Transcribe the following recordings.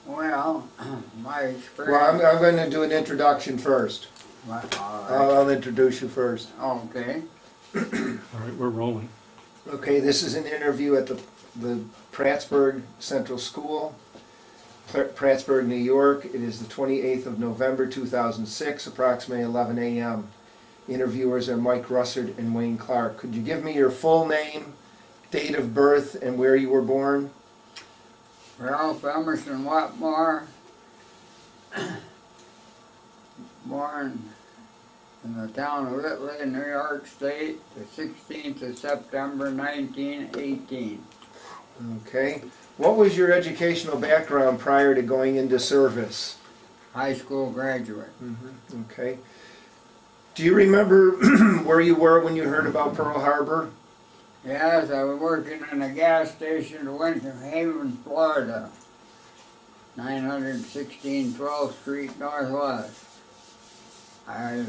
Well, my experience. Well, I'm going to do an introduction first. All right. I'll introduce you first. Okay. All right, we're rolling. Okay, this is an interview at the Prattsburg Central School, Prattsburg, New York. It is the 28th of November 2006, approximately 11 a.m. Interviewers are Mike Russert and Wayne Clark. Could you give me your full name, date of birth, and where you were born? Ralph Emerson Wetmore, born in the town of Italy, New York State, the 16th of September, 1918. Okay. What was your educational background prior to going into service? High school graduate. Okay. Do you remember where you were when you heard about Pearl Harbor? Yes, I was working in a gas station in Winter Haven, Florida, 916 12th Street Northwest. A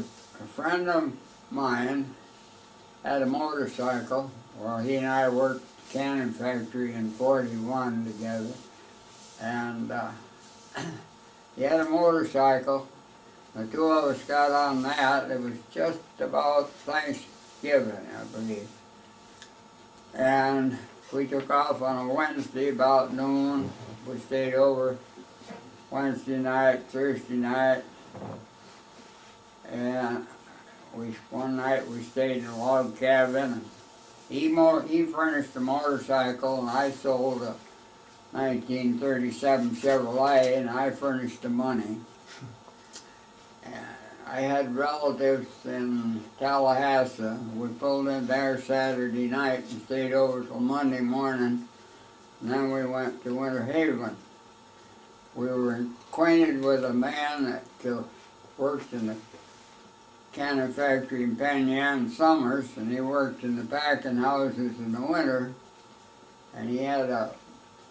friend of mine had a motorcycle. Well, he and I worked at the cannon factory in 41 together. And he had a motorcycle. The two of us got on that. It was just about Thanksgiving, I believe. And we took off on a Wednesday about noon. We stayed over Wednesday night, Thursday night. And one night we stayed in a log cabin. He furnished the motorcycle, and I sold a 1937 Chevrolet, and I furnished the money. And I had relatives in Tallahassee. We pulled in there Saturday night and stayed over till Monday morning. And then we went to Winter Haven. We were acquainted with a man that worked in the cannon factory in Penn summers, and he worked in the packing houses in the winter. And he had a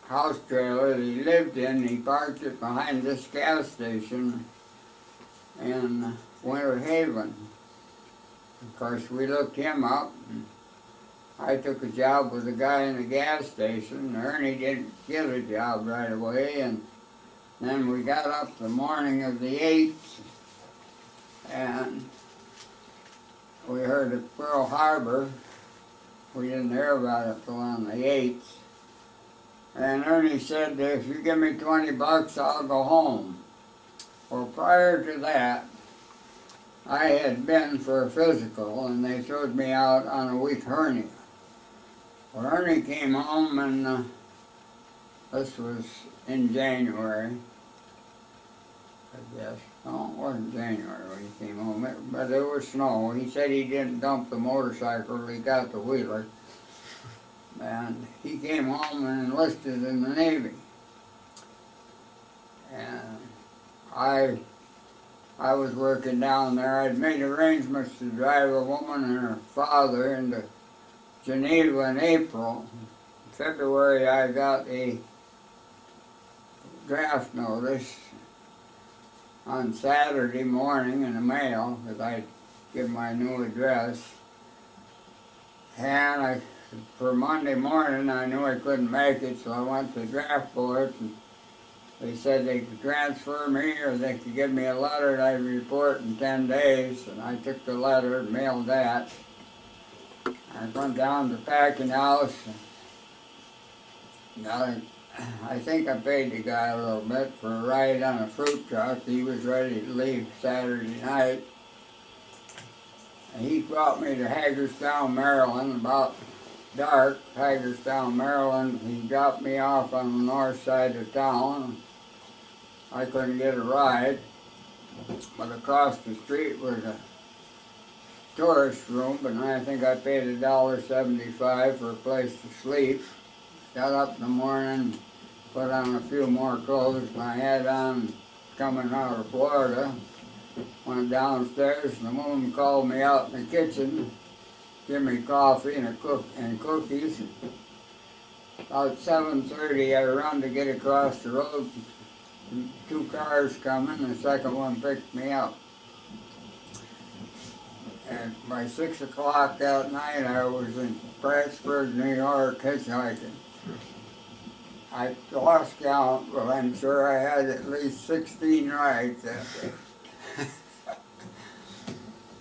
house trailer that he lived in. He parked it behind this gas station in Winter Haven. Of course, we looked him up. And I took a job with a guy in the gas station. Ernie didn't get a job right away, and then we got up the morning of the 8th, and we heard of Pearl Harbor. We didn't hear about it till on the 8th. And Ernie said, if you give me 20 bucks, I'll go home. Well, prior to that, I had been for a physical, and they throwed me out on a weak hernia. Well, Ernie came home, and this was in January, I guess. No, it wasn't January when he came home, but there was snow. He said he didn't dump the motorcycle, he got the wheeler. And he came home and enlisted in the Navy. And I was working down there. I'd made arrangements to drive a woman and her father into Geneva in April. In February, I got a draft notice on Saturday morning in the mail that I'd give my new address. And for Monday morning, I knew I couldn't make it, so I went to the draft board, and they said they could transfer me or they could give me a letter that I'd report in 10 days, and I took the letter and mailed that. I went down to the packing house, and I think I paid the guy a little bit for a ride on a fruit truck. He was ready to leave Saturday night. And he brought me to Hagerstown, Maryland, about dark, Hagerstown, Maryland. He dropped me off on the north side of town. I couldn't get a ride, but across the street was a tourist room, and I think I paid $1.75 for a place to sleep. Got up in the morning, put on a few more clothes than I had on coming out of Florida. Went downstairs, and the woman called me out in the kitchen, give me coffee and cookies. About 7:30, I run to get across the road. 2 cars coming, the second one picked me up. And by 6 o'clock that night, I was in Prattsburg, New York, hitchhiking. I lost count, but I'm sure I had at least 16 rides that day.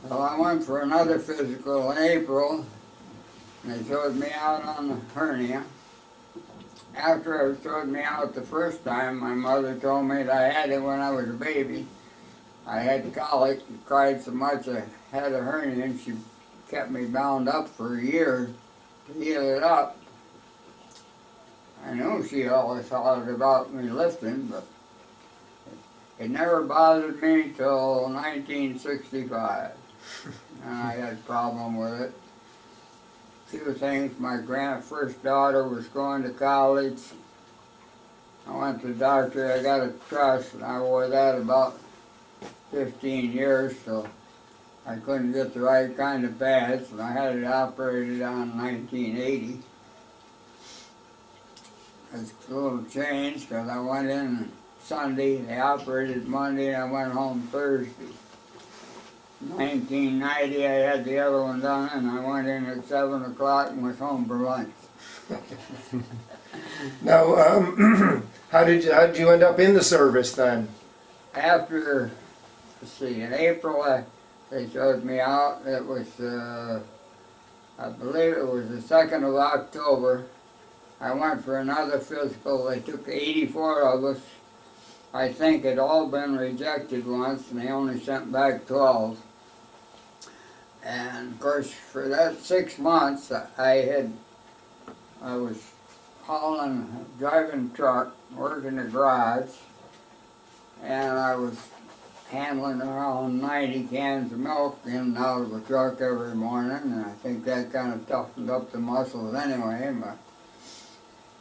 Well, I went for another physical in April, and they showed me out on the hernia. After they showed me out the first time, my mother told me that I had it when I was a baby. I had colic, cried so much I had a hernia, and she kept me bound up for a year to heal it up. I knew she always hollered about me lifting, but it never bothered me till 1965. And I had a problem with it. Few things, my first daughter was going to college. I went to the doctor, I got a truss, and I wore that about 15 years, so I couldn't get the right kind of pads, and I had it operated on 1980. It's a little change, because I went in Sunday, they operated Monday, and I went home Thursday. 1990, I had the other one done, and I went in at 7 o'clock and was home for lunch. Now, how did you end up in the service then? After, let's see, in April, they showed me out. It was, I believe it was the 2nd of October. I went for another physical. They took 84 of us. I think it all been rejected once, and they only sent back 12. And of course, for that 6 months, I was driving truck, working the garage, and I was handling around 90 cans of milk in and out of the truck every morning, and I think that kind of toughened up the muscles anyway, but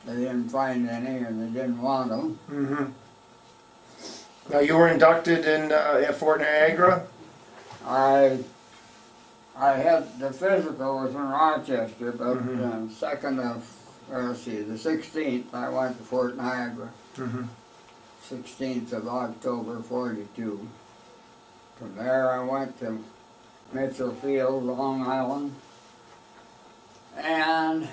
they didn't find any, and they didn't want them. Mm-hmm. Now, you were inducted in at Fort Niagara? I had, the physical was in Rochester, but the 16th, I went to Fort Niagara. 16th of October, 42. From there I went to Mitchell Field, Long Island, and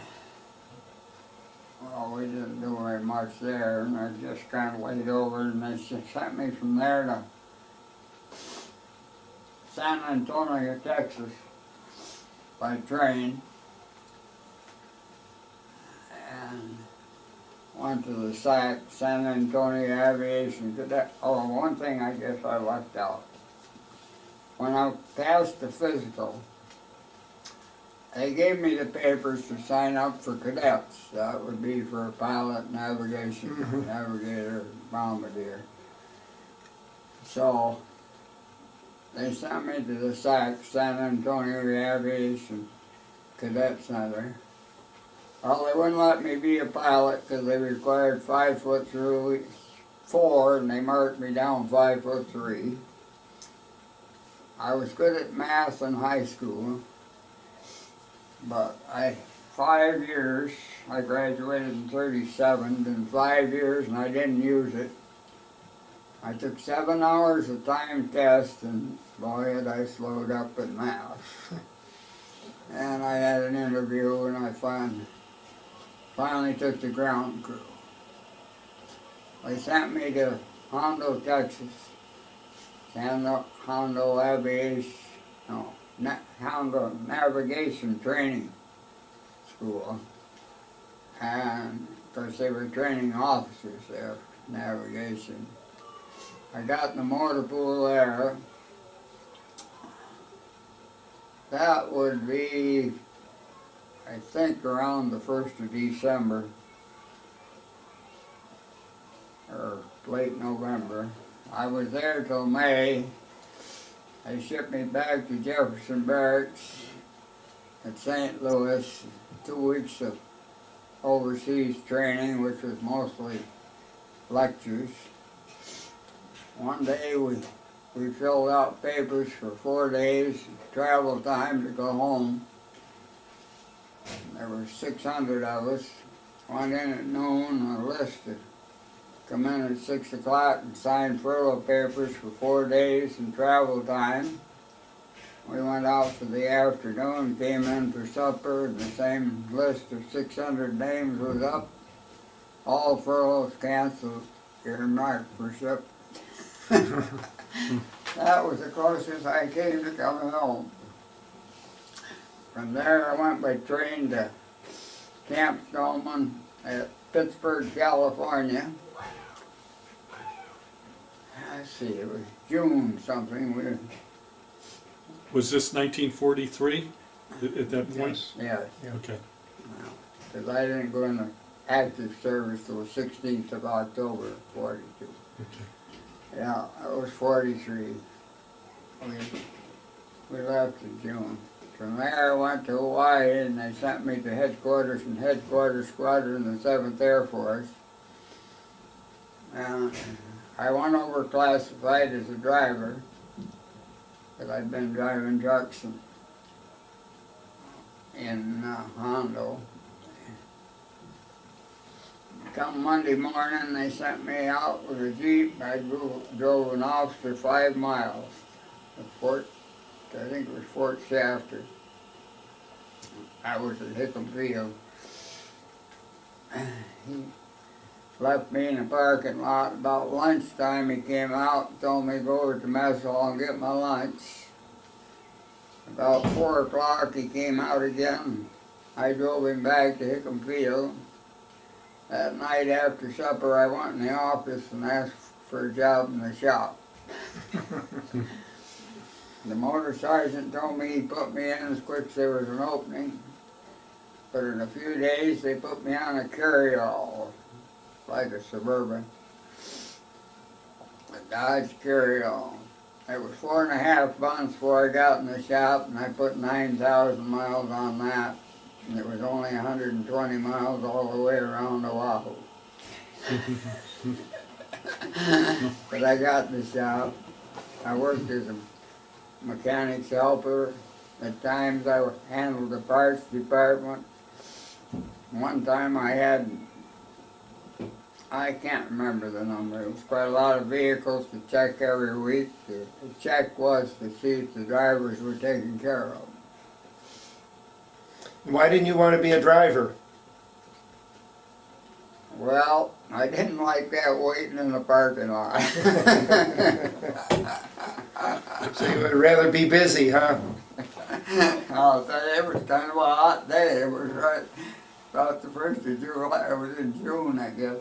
well, we didn't do very much there, and I just kind of laid over, and they sent me from there to San Antonio, Texas, by train, and went to the SAC, San Antonio Aviation Cadet. Oh, one thing I guess I left out. When I passed the physical, they gave me the papers to sign up for cadets. That would be for a pilot, navigation, navigator, bombardier. So they sent me to the SAC, San Antonio Aviation Cadet Center. Well, they wouldn't let me be a pilot because they required 5'4", and they marked me down 5'3". I was good at math in high school, but 5 years, I graduated in 37, in 5 years, and I didn't use it. I took 7 hours of time test, and boy, had I slowed up in math. And I had an interview, and I finally took the ground crew. They sent me to Hondo, Texas, Hondo Navigation Training School. And of course they were training officers there, navigation. I got in the motor pool there. That would be, I think, around the 1st of December, or late November. I was there till May. They shipped me back to Jefferson Barracks at St. Louis, 2 weeks of overseas training, which was mostly lectures. One day we filled out papers for 4 days, travel time to go home. There were 600 of us. Went in at noon, a list to come in at 6 o'clock and sign furlough papers for 4 days and travel time. We went out for the afternoon, came in for supper, and the same list of 600 names was up. all furloughs canceled, earmarked for ship. That was the closest I came to coming home. From there I went by train to Camp Stoneman at Pittsburg, California. Let's see, it was June something. Was this 1943 at that point? Yes, Okay. because I didn't go into active service till the 16th of October, 42. Okay. Yeah, I was 43. We left in June. From there I went to Hawaii and they sent me to headquarters and headquarters squadron in the 7th Air Force. And I went over classified as a driver, because I'd been driving trucks in Hondo. Come Monday morning, they sent me out with a Jeep. I drove an officer 5 miles to Fort, I think it was Fort Shafter. I was at Hickam Field. He left me in the parking lot. About lunchtime he came out and told me to go over to mess hall and get my lunch. About 4 o'clock he came out again. I drove him back to Hickam Field. That night after supper I went in the office and asked for a job in the shop. The motor sergeant told me he'd put me in as quick as there was an opening. But in a few days they put me on a carry-all, like a Suburban, a Dodge carry-all. It was 4.5 months before I got in the shop, and I put 9,000 miles on that. And it was only 120 miles all the way around Oahu. But I got in the shop. I worked as a mechanic's helper. At times I handled the parts department. One time I can't remember the number, it was quite a lot of vehicles to check every week. The check was to see if the drivers were taken care of. Why didn't you want to be a driver? Well, I didn't like that waiting in the parking lot. So you would rather be busy, huh? I'll tell you, it was kind of a hot day. It was right about the 1st of July. It was in June, I guess.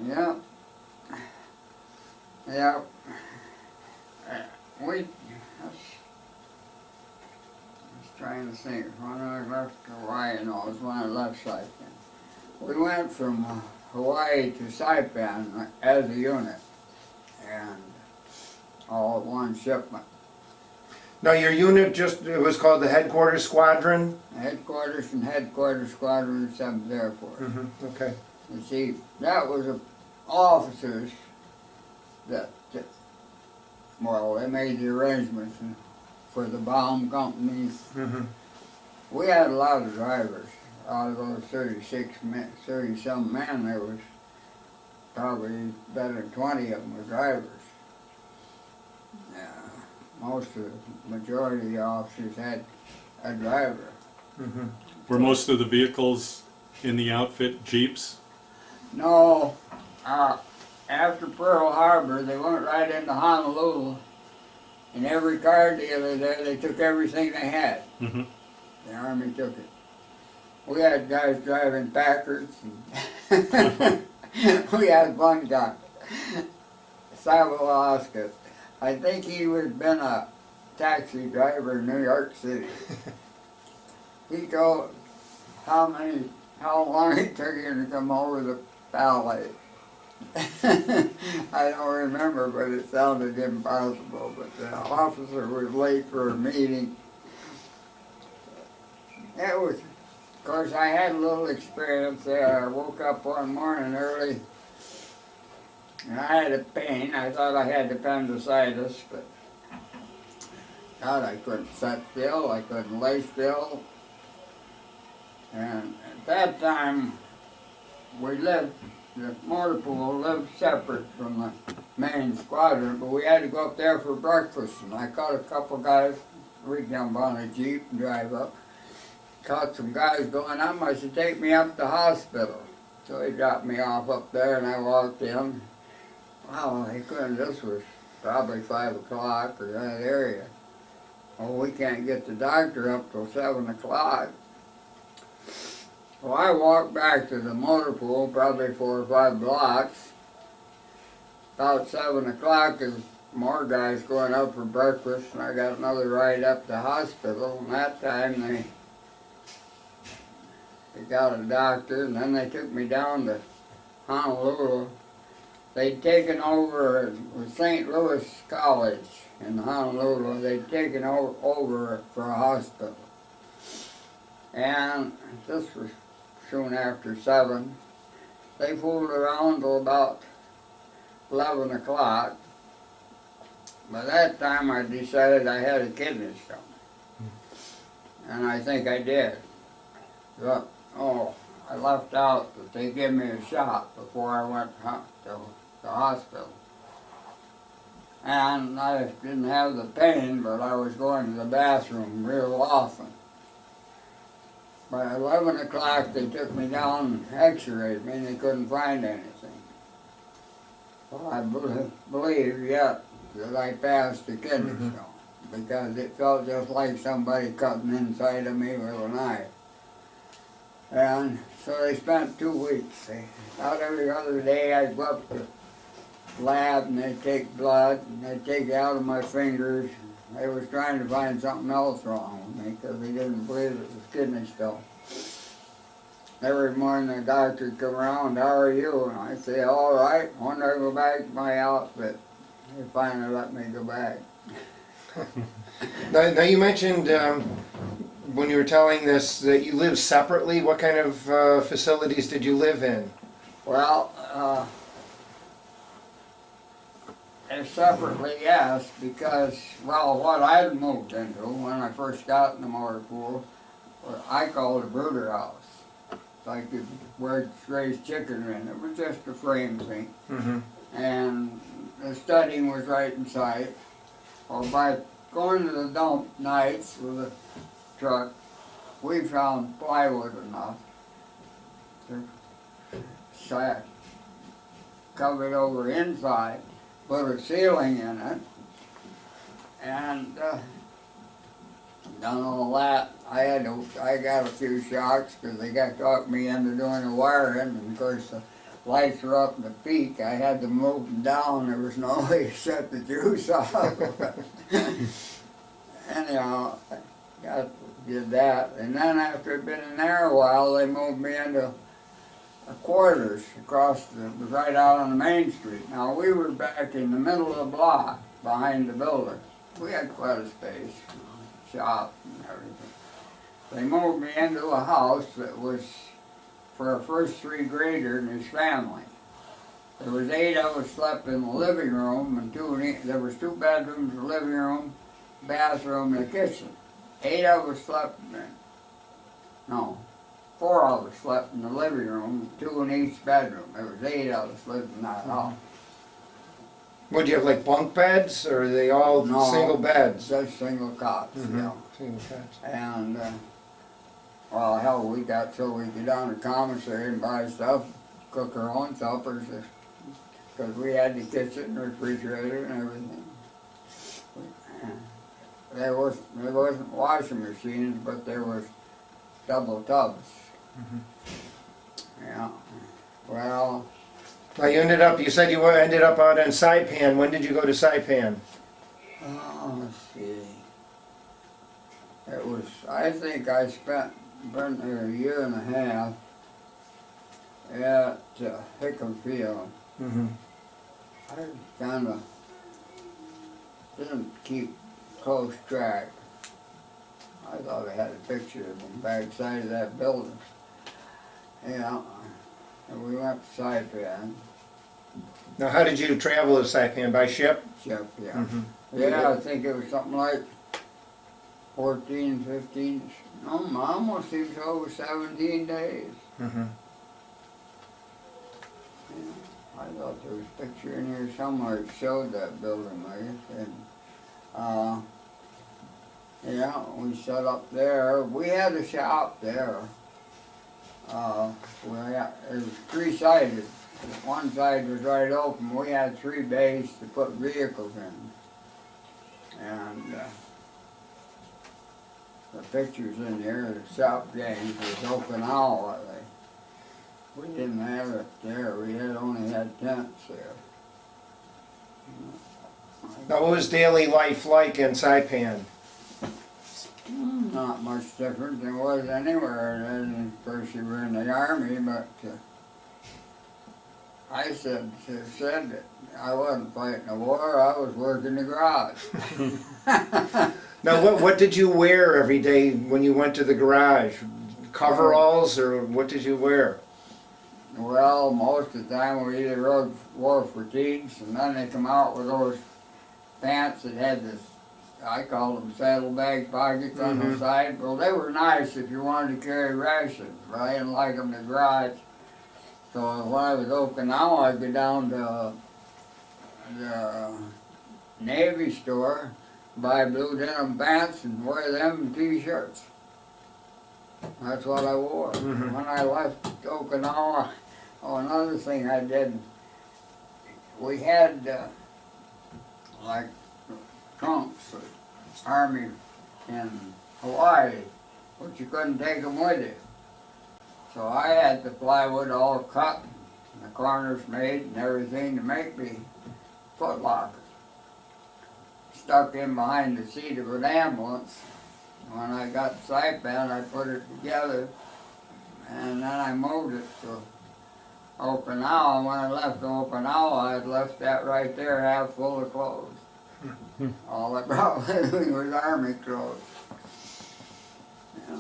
Yeah. Yeah. I was trying to think. When I left Hawaii, no, it was when I left Saipan. We went from Hawaii to Saipan as a unit, and all at one shipment. Now your unit it was called the Headquarters Squadron? Headquarters and headquarters squadron of 7th Air Force. Mm-hmm. Okay. You see, that was officers that, well, they made the arrangements for the bomb companies. Mm-hmm. We had a lot of drivers. Out of those 30-some men, there was probably better than 20 of them were drivers. Most of the majority of the officers had a driver. Mm-hmm. Were most of the vehicles in the outfit Jeeps? No, after Pearl Harbor, they went right into Honolulu. And every car dealer there, they took everything they had. Mm-hmm. The Army took it. We had guys driving Packards. And we had one guy, Saipan. I think he had been a taxi driver in New York City. He told how long it took him to come over the valley. I don't remember, but it sounded impossible. But the officer was late for a meeting. It was, of course, I had a little experience there. I woke up one morning early, and I had a pain. I thought I had appendicitis, but God, I couldn't sit still. I couldn't lay still. And at that time, the motor pool lived separate from the main squadron, but we had to go up there for breakfast. And I caught a couple guys. We'd jump on a Jeep and drive up. caught some guys going, I should take me up to the hospital. So he dropped me off up there and I walked in. Wow, he couldn't, this was probably 5 o'clock or that area. Oh, we can't get the doctor up till 7 o'clock. Well, I walked back to the motor pool, probably 4 or 5 blocks. About 7 o'clock, there's more guys going up for breakfast, and I got another ride up to the hospital. And that time they got a doctor, and then they took me down to Honolulu. They'd taken over with St. Louis College in Honolulu. They'd taken over for a hospital. And this was soon after 7. They fooled around till about 11 o'clock. By that time I decided I had a kidney stone. And I think I did. But, I left out that they gave me a shot before I went to the hospital. And I didn't have the pain, but I was going to the bathroom real often. By 11 o'clock they took me down and x-rayed me and they couldn't find anything. Well, I believe yet that I passed the kidney stone because it felt just like somebody cutting inside of me with a knife. And so they spent 2 weeks. Out every other day I'd go up to the lab and they'd take blood and they'd take it out of my fingers. They was trying to find something else wrong with me because they didn't believe it was kidney stone. Every morning the doctor would come around, how are you? And I'd say, all right. When I go back to my outfit, they finally let me go back. Now you mentioned when you were telling this that you live separately. What kind of facilities did you live in? Well, separately, yes, because, well, what I moved into when I first got in the motor pool, I called a brooder house. Like where you raise chicken in. It was just a frame thing. And the studying was right inside. Well, by going to the dump nights with a truck, we found plywood enough to cover it over inside, put a ceiling in it, and done all that. I got a few shocks because they talked me into doing the wiring, and of course the lights were up in the peak. I had to move them down. There was no way to shut the juice off. Anyhow, I did that, and then after I'd been in there a while, they moved me into quarters right out on the main street. Now we were back in the middle of the block behind the building. We had quite a space, shop and everything. They moved me into a house that was for a first 3 grader and his family. There was 8 of us slept in the living room, and there was 2 bedrooms, a living room, bathroom, and a kitchen. 8 of us slept no, 4 of us slept in the living room, 2 in each bedroom. There was 8 of us living in that house. Would you have like bunk beds, or are they all single beds? Just single cots, Single cots. And, well, hell, we got so we could down to the commissary and buy stuff, cook our own suppers, because we had the kitchen, refrigerator, and everything. There wasn't washing machines, but there was double tubs. Yeah. Well. Now you said you ended up out in Saipan. When did you go to Saipan? Oh, let's see. It was, I think I spent there a year and a half at Hickam Field. I kind of didn't keep close track. I thought I had a picture of them backside of that building. Yeah, and we went to Saipan. Now how did you travel to Saipan? By ship? Ship, yeah. Yeah, I think it was something like 14, 15, no, almost seems over 17 days. Yeah, I thought there was a picture in here somewhere that showed that building, I guess. And Yeah, we set up there. We had a shop there. It was three-sided. One side was right open. We had 3 bays to put vehicles in. And the pictures in here, the shop gangs was Okinawa. We didn't have it there. We had only had tents there. Now, what was daily life like in Saipan? Not much different than it was anywhere. And of course, you were in the Army, but I said that I wasn't fighting a war. I was working the garage. Now, what did you wear every day when you went to the garage? Coveralls, or what did you wear? Well, most of the time we either wore fatigues, and then they come out with those pants that had this, I call them saddlebag pockets on the side. Well, they were nice if you wanted to carry rations, but I didn't like them in the garage. So when I was Okinawa, I'd go down to the Navy store, buy blue denim pants and wear them and t-shirts. That's what I wore. When I left Okinawa, another thing I did, we had like trunks for Army in Hawaii, but you couldn't take them with you. So I had the plywood all cut, and the corners made and everything to make me foot lockers. Stuck in behind the seat of an ambulance. When I got Saipan, I put it together, and then I moved it to Okinawa. When I left Okinawa, I had left that right there half full of clothes. All I brought with me was Army clothes. Yeah.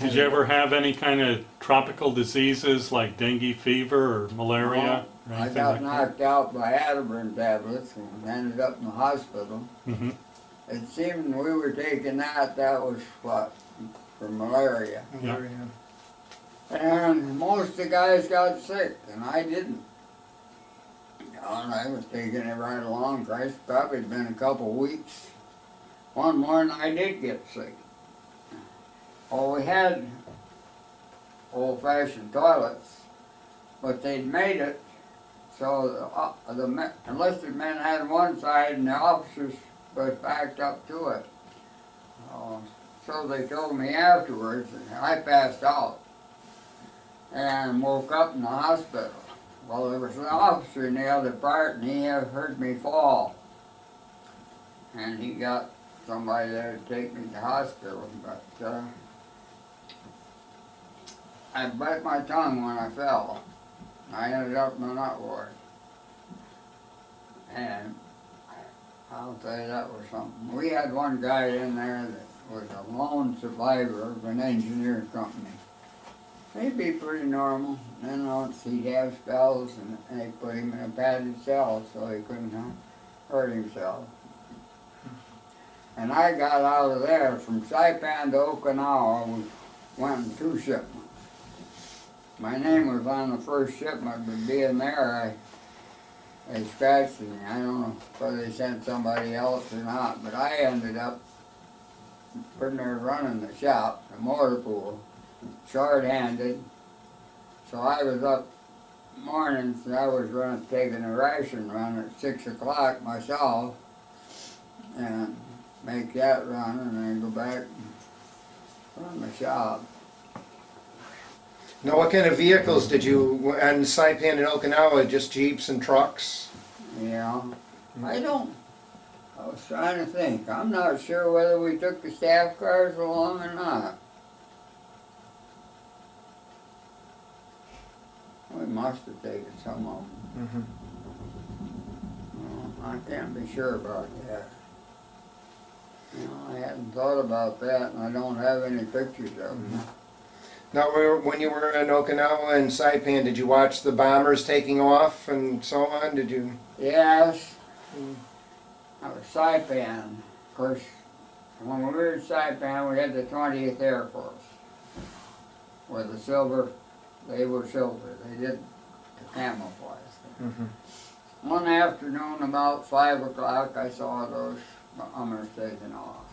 Did you ever have any kind of tropical diseases like dengue fever or malaria? Or I anything got like knocked out by Aspirin tablets and ended up in the hospital. that? It seemed we were taking that was what? For malaria. Yeah. And most of the guys got sick, and I didn't. And I was taking it right along. Christ, probably been a couple weeks. One morning I did get sick. Well, we had old-fashioned toilets, but they'd made it so the enlisted men had one side and the officers was backed up to it. So they told me afterwards, and I passed out and woke up in the hospital. Well, there was an officer in the other part, and he had heard me fall. And he got somebody there to take me to the hospital, but I bit my tongue when I fell. I ended up in the nut ward. And I'll tell you, that was something. We had one guy in there that was a lone survivor of an engineering company. He'd be pretty normal. Then once he'd have spells, and they put him in a padded cell so he couldn't hurt himself. And I got out of there from Saipan to Okinawa. We went in 2 shipments. My name was on the first shipment, but being there, they scratched me. I don't know whether they sent somebody else or not, but I ended up putting there running the shop, the motor pool, short-handed. So I was up mornings, and I was taking a ration run at 6 o'clock myself, and make that run, and then go back and run the shop. Now, what kind of vehicles did you, on Saipan and Okinawa, just jeeps and trucks? Yeah, I was trying to think. I'm not sure whether we took the staff cars along or not. We must have taken some of them. I can't be sure about that. You know, I hadn't thought about that, and I don't have any pictures of them. Now, when you were in Okinawa and Saipan, did you watch the bombers taking off and so on? Did you? Yes. I was Saipan. Of course, when we were in Saipan, we had the 20th Air Force. With the silver, they were silver. They did the camouflage. One afternoon, about 5 o'clock, I saw those bombers taking off.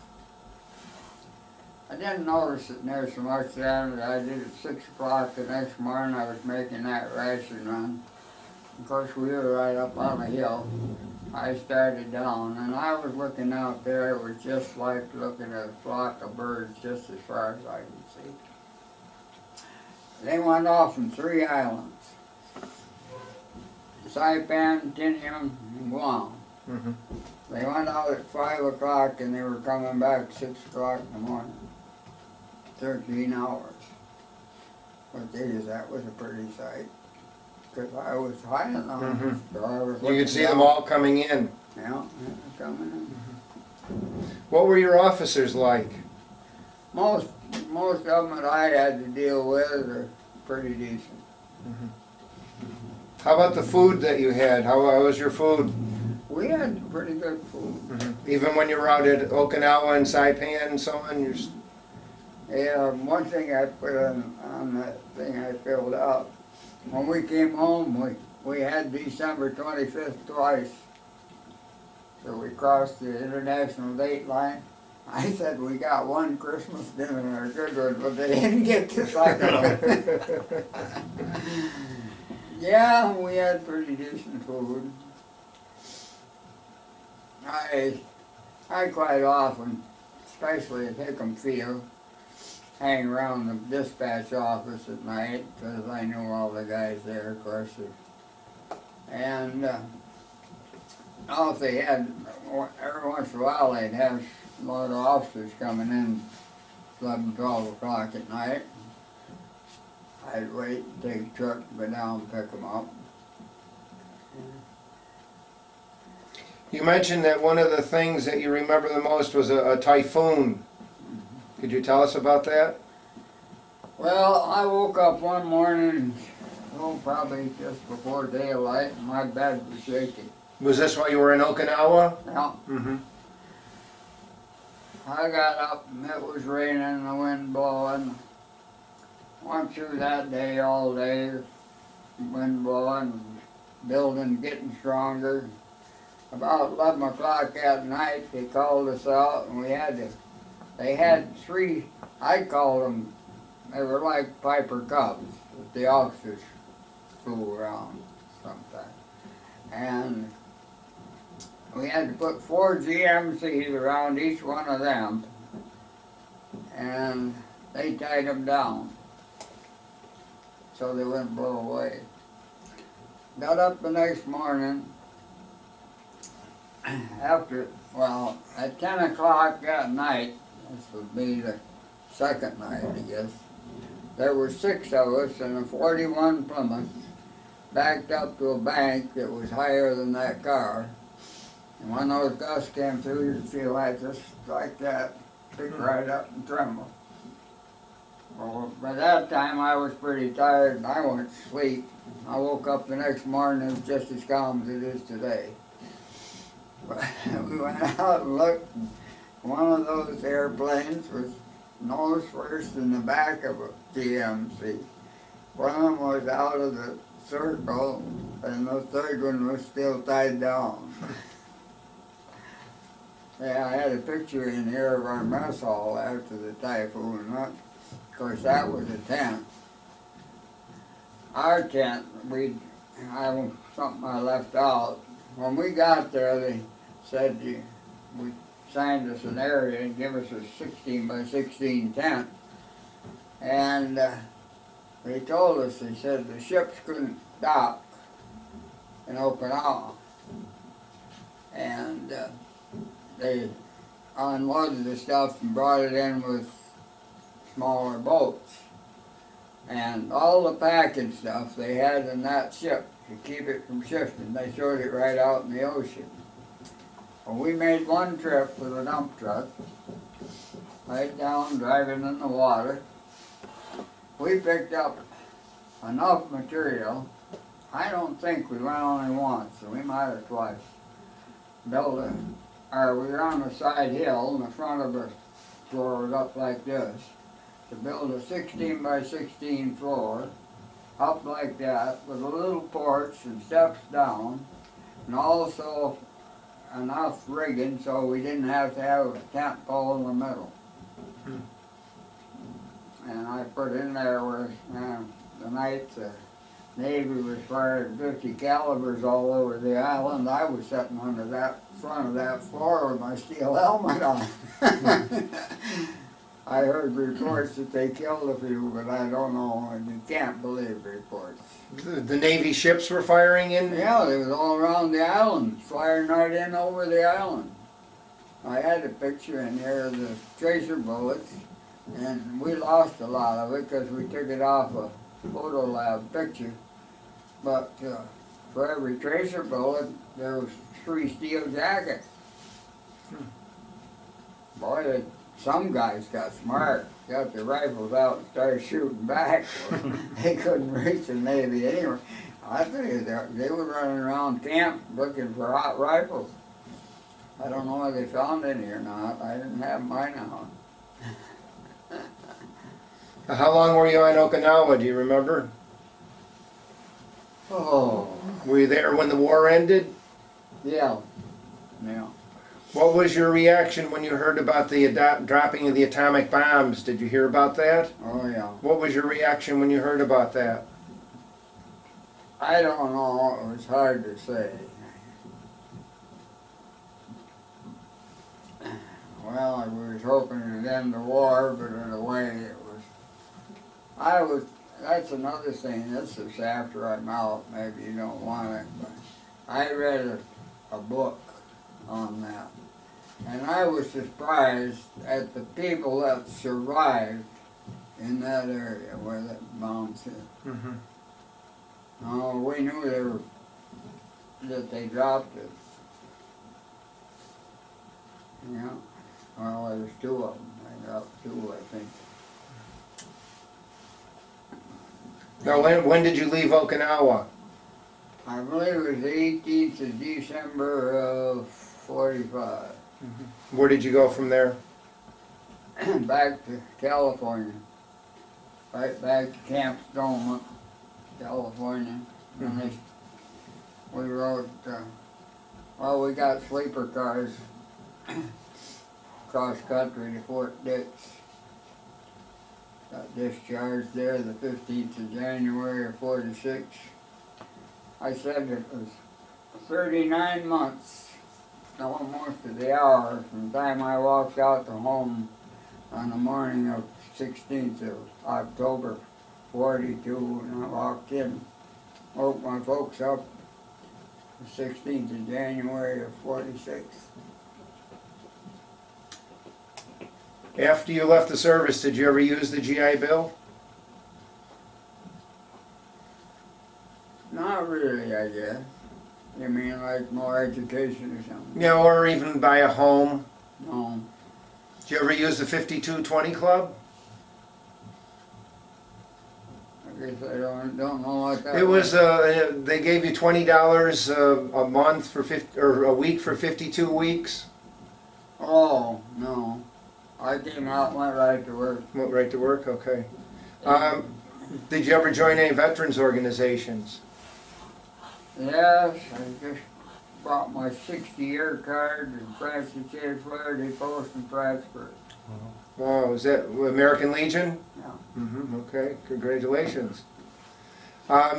I didn't notice it near so much then. I did it 6 o'clock the next morning. I was making that ration run. Of course, we were right up on the hill. I started down, and I was looking out there. It was just like looking at a flock of birds just as far as I could see. They went off from 3 islands. Saipan, Tinian, and Guam. Mm-hmm. They went out at 5 o'clock and they were coming back 6 o'clock in the morning. 13 hours. But that was a pretty sight. Because I was high enough. Mm-hmm. So I was You could see looking them down. all coming in. Yeah, they were coming in. What were your officers like? Most of them that I had to deal with are pretty decent. How about the food that you had? How was your food? We had pretty good food. Even when you were out at Okinawa and Saipan and so on? Yeah, one thing I put on that thing I filled out, when we came home, we had December 25th twice. So we crossed the international date line. I said we got one Christmas dinner, a good one, but they didn't get the second one. Yeah, we had pretty decent food. I quite often, especially at Hickam Field, hang around the dispatch office at night because I knew all the guys there, of course. And if they had, every once in a while they'd have a lot of officers coming in 11, 12 o'clock at night. I'd wait and take a truck to go down and pick them up. You mentioned that one of the things that you remember the most was a typhoon. Could you tell us about that? Well, I woke up one morning, probably just before daylight, and my bed was shaking. Was this while you were in Okinawa? Yeah. Mm-hmm. I got up and it was raining and the wind blowing. Went through that day all day, wind blowing, building getting stronger. About 11 o'clock that night they called us out and they had 3, I called them, they were like Piper Cubs that the officers flew around sometimes. And we had to put 4 GMCs around each one of them, and they tied them down so they wouldn't blow away. Got up the next morning at 10 o'clock that night, this would be the second night, I guess, there were 6 of us in a 41 Plymouth backed up to a bank that was higher than that car. And when those gusts came through, you'd feel like just like that, pick right up and tremble. Well, by that time I was pretty tired and I went to sleep. I woke up the next morning, it was just as calm as it is today. But we went out and looked, and one of those airplanes was nose first in the back of a GMC. One of them was out of the circle, and the third one was still tied down. Yeah, I had a picture in here of our mess hall after the typhoon. Of course, that was a tent. Our tent, something I left out. When we got there, they said we signed us an area and give us a 16 by 16 tent. And they told us, they said the ships couldn't dock in Okinawa. And they unloaded the stuff and brought it in with smaller boats. And all the packing stuff they had in that ship to keep it from shifting, they showed it right out in the ocean. Well, we made one trip with a dump truck, right down, driving in the water. We picked up enough material. I don't think we went only once, so we might have twice. We were on the side hill, and the front of the floor was up like this. To build a 16 by 16 floor, up like that, with a little porch and steps down, and also enough rigging so we didn't have to have a tent pole in the middle. put in there was the night the Navy was firing 50 calibers all over the island. I was sitting under that front of that floor with my steel helmet on. I heard reports that they killed a few, but I don't know, and you can't believe reports. The Navy ships were firing in? Yeah, they was all around the island, firing right in over the island. I had a picture in here of the tracer bullets, and we lost a lot of it because we took it off a photo lab picture. But for every tracer bullet, there was 3 steel jackets. Boy, some guys got smart, got their rifles out and started shooting back. They couldn't reach the Navy anyway. I tell you, they were running around camp looking for hot rifles. I don't know whether they found any or not. I didn't have mine out. How long were you on Okinawa, do you remember? Oh, Were you there when the war ended? yeah, yeah. What was your reaction when you heard about the dropping of the atomic bombs? Did you hear about that? Oh, yeah. What was your reaction when you heard about that? I don't know. It was hard to say. Well, I was hoping it'd end the war, but in a way it was. That's another thing. This is after I'm out. Maybe you don't want it, but I read a book on that. And I was surprised at the people that survived in that area where that bombs hit. Mm-hmm. Oh, we knew that they dropped it. Yeah. Well, there was 2 of them. They dropped 2, I think. Now, when did you leave Okinawa? I believe it was the 18th of December of 45. Where did you go from there? Back to California. Right back to Camp Stoma, California. And we rode, well, we got sleeper cars cross country to Fort Dix. Got discharged there the 15th of January of 46. I said it was 39 months, almost to the hour, from the time I walked out to home on the morning of 16th of October 42, and I walked in, woke my folks up, the 16th of January of 46. After you left the service, did you ever use the GI Bill? Not really, I guess. You mean like more education or something? Yeah, or even buy a home? No. Did you ever use the 5220 Club? I guess I don't know what that It was, they gave you $20 a month for or a week for 52 weeks. Oh, no. I came out and went right to work. Went right to work, okay. Did you ever join any veterans organizations? Yes, I just bought my 60-year card in Francis J. Flaherty Post in Prattsburg. Wow, is that American Legion? Yeah. Mm-hmm, okay, congratulations.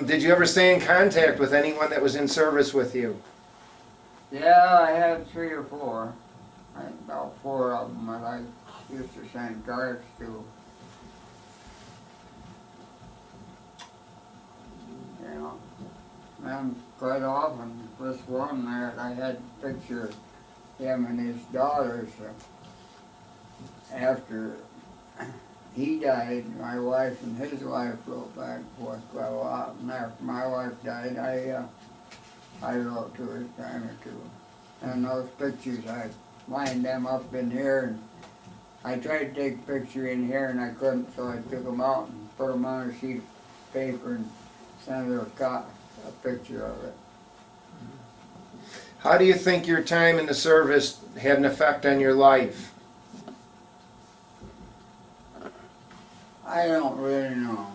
Did you ever stay in contact with anyone that was in service with you? Yeah, I had 3 or 4. I think about 4 of them that I used to send cards to. Yeah. And quite often, this one there, I had a picture of him and his daughters. After he died, my wife and his wife wrote back and forth quite a lot. And after my wife died, I wrote to her a time or 2. And those pictures, I lined them up in here, and I tried to take a picture in here and I couldn't, so I took them out and put them on a sheet of paper and sent her a picture of it. How do you think your time in the service had an effect on your life? I don't really know.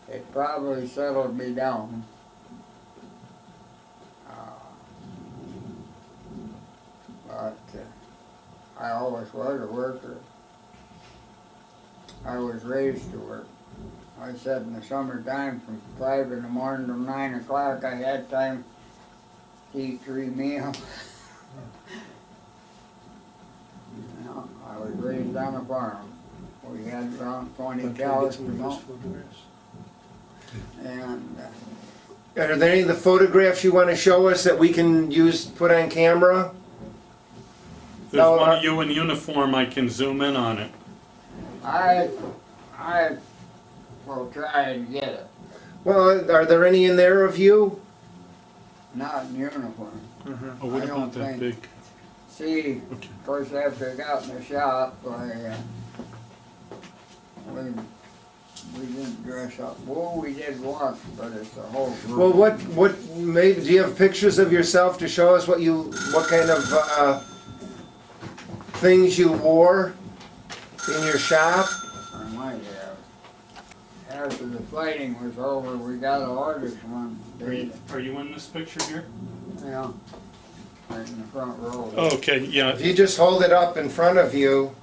It probably settled me down. But I always was a worker. I was raised to work. I said in the summertime from 5 in the morning to 9 o'clock, I had time to eat 3 meals. You know, I was raised on a farm. We had around 20 cows to milk. And Are there any of the photographs you want to show us that we can use, put on camera? There's No, one of you in uniform, I can zoom in on it. I will try and get it. Well, are there any in there of you? Not in uniform. Oh, what I don't about that think- big? See, Okay. of course, after I got in the shop, we didn't dress up. Well, we did once, but it's a whole group. Well, maybe, do you have pictures of yourself to show us what kind of things you wore in your shop? I might have. After the fighting was over, we got orders one day. Are you in this picture here? Yeah, right in the front row. Oh, okay, yeah. If you just hold it up in front of you,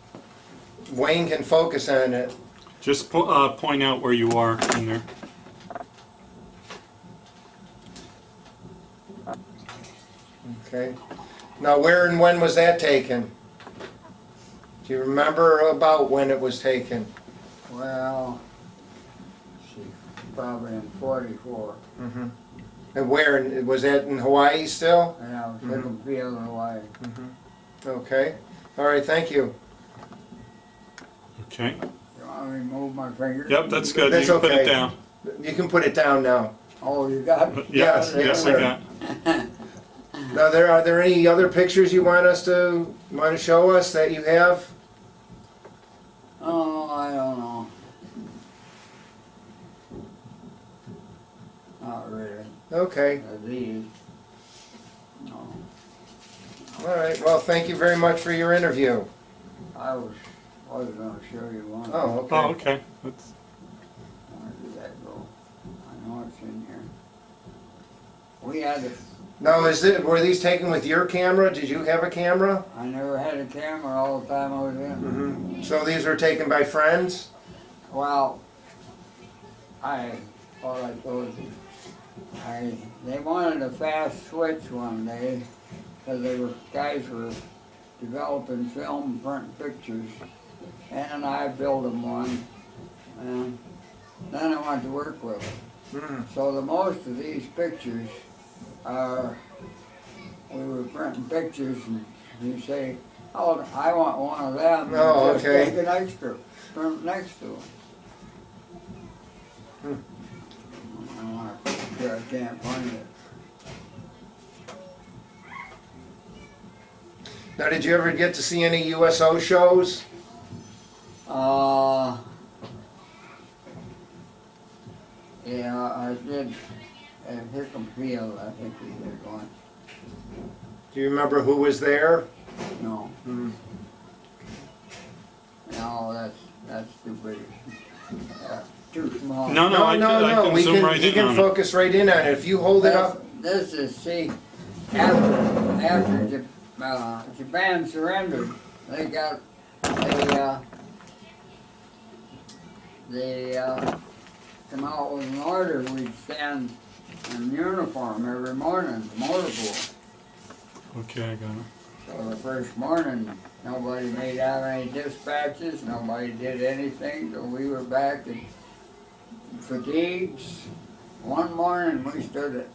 Wayne can focus on it. Just point out where you are in there. Okay. Now, where and when was that taken? Do you remember about when it was taken? Well, see, probably in 44. Mm-hmm. And where? Was that in Hawaii still? And I was Hickam Field, Hawaii. Okay. All right, thank you. Okay. You want me to move my finger? Yep, that's good. That's You can put okay. it down. You can put it down now. Oh, you got it? Yes, Yes, sir. I got. Now, are there any other pictures you want to show us that you have? Oh, I don't know. Not really. Okay. These. No. All right. Well, thank you very much for your interview. I was going to show you one. Oh, okay. Oh, okay. That's, Where did that go? I know it's in here. We had a, Now, were these taken with your camera? Did you have a camera? I never had a camera all the time I was in. So these were taken by friends? Well, I told you. They wanted a fast switch one day because guys were developing film and printing pictures, and I built them one, and then I went to work with them. So the most of these pictures are, we were printing pictures, and you say, oh, I want one of them, and Oh, just okay. take an extra, print next to them. I can't find it. Now, did you ever get to see any USO shows? Yeah, I did at Hickam Field, I think we did one. Do you remember who was there? No. No, that's too big. Too small. no, I can We zoom right he in can on it. focus right in on it. If you hold it up. This is, see, after Japan surrendered, they come out with an order we'd stand in uniform every morning, the motor pool. Okay, I got it. So the first morning, nobody made out any dispatches, nobody did anything, so we were back in fatigues. One morning we stood it.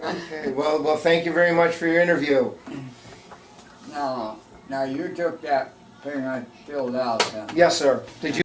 Okay. Well, thank you very much for your interview. Now you took that thing I filled out then. Yes, sir. Did you?